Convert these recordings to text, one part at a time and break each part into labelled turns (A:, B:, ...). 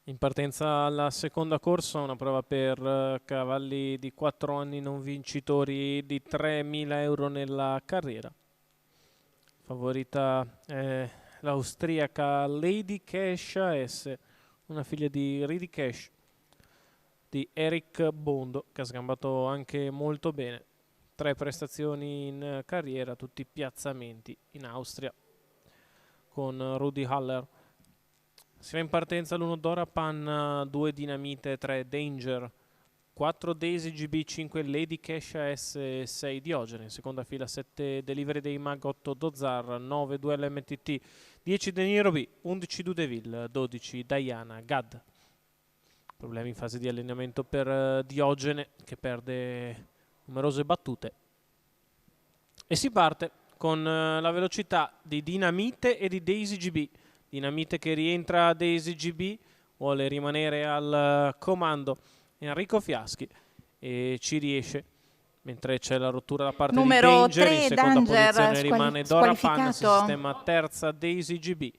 A: In partenza alla seconda corsa, una prova per cavalli di 4 anni non vincitori di 3.000 euro nella carriera. Favorita è l'austriaca Lady Cash AS, una figlia di Ridi Cash, di Eric Bondo, che ha sgambato anche molto bene. 3 prestazioni in carriera, tutti piazzamenti in Austria, con Rudi Haller. Si va in partenza l'1 Dora Pan, 2 Dinamite, 3 Danger, 4 Daisy GB, 5 Lady Cash AS, 6 Diogene. In seconda fila 7 Delivery dei Mag, 8 Dozar, 9 Duel MTT, 10 Deniro B, 11 Dudeville, 12 Diana Gad. Problemi in fase di allenamento per Diogene, che perde numerose battute. E si parte con la velocità di Dinamite e di Daisy GB. Dinamite che rientra a Daisy GB, vuole rimanere al comando Enrico Fiaschi e ci riesce, mentre c'è la rottura da parte
B: numero
A: di Danger.
B: 3
A: In seconda posizione rimane Dora Pan,
B: squalificato.
A: sistema terza Daisy GB,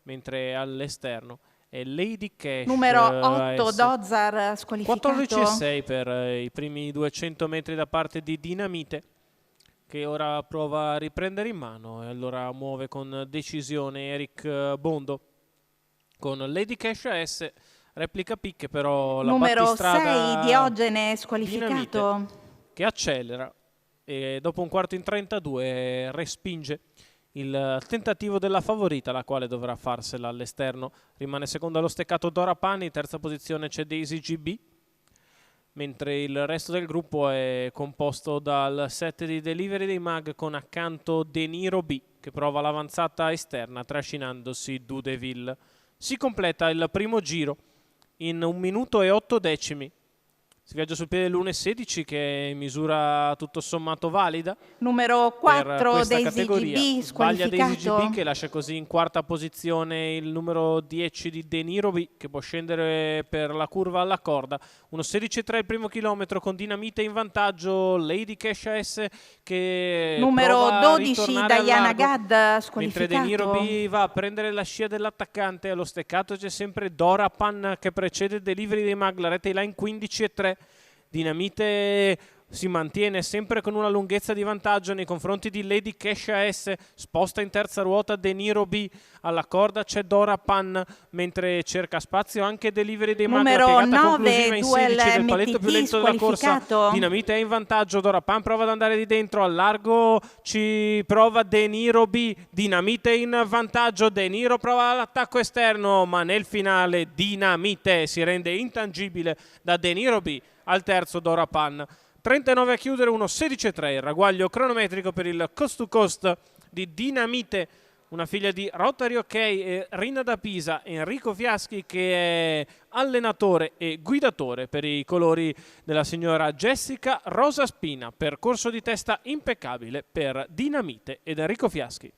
A: mentre all'esterno è Lady Cash.
B: Numero 8 Dozar squalificato.
A: 14,6 per i primi 200 metri da parte di Dinamite, che ora prova a riprendere in mano e allora muove con decisione Eric Bondo con Lady Cash AS, replica picche, però la
B: numero
A: battistrada
B: 6 Diogene squalificato,
A: Dinamite, che accelera e dopo un quarto in 32 respinge il tentativo della favorita, la quale dovrà farsela all'esterno. Rimane seconda allo steccato Dora Pan, in terza posizione c'è Daisy GB, mentre il resto del gruppo è composto dal set di Delivery dei Mag con accanto Deniro B, che prova l'avanzata esterna trascinandosi Dudeville. Si completa il primo giro in 1 minuto e 8 decimi. Si viaggia sul piede l'1,16, che è misura tutto sommato valida.
B: numero 4 Daisy
A: categoria.
B: GB
A: Sbaglia Daisy
B: squalificato.
A: GB, che lascia così in quarta posizione il numero 10 di Deniro B, che può scendere per la curva alla corda. 1,16,3 il primo chilometro con Dinamite in vantaggio. Lady Cash AS che
B: numero
A: prova a
B: 12
A: ritornare al
B: Diana
A: largo,
B: Gad
A: mentre
B: squalificato.
A: Deniro B va a prendere la scia dell'attaccante. Allo steccato c'è sempre Dora Pan che precede Delivery dei Mag, la rete line 15,3. Dinamite si mantiene sempre con una lunghezza di vantaggio nei confronti di Lady Cash AS, sposta in terza ruota Deniro B, alla corda c'è Dora Pan, mentre cerca spazio anche Delivery dei Mag.
B: Numero
A: La piegata
B: 9
A: conclusiva in
B: Duel
A: 16 del paletto più
B: MTT
A: lento della corsa.
B: squalificato.
A: Dinamite è in vantaggio, Dora Pan prova ad andare di dentro, al largo ci prova Deniro B, Dinamite in vantaggio, Deniro prova l'attacco esterno, ma nel finale Dinamite si rende intangibile da Deniro B. Al terzo Dora Pan, 39 a chiudere, 1,16,3 il ragguaglio cronometrico per il coast to coast di Dinamite, una figlia di Rotary OK e Rina da Pisa, Enrico Fiaschi, che è allenatore e guidatore per i colori della signora Jessica Rosa Spina. Percorso di testa impeccabile per Dinamite ed Enrico Fiaschi.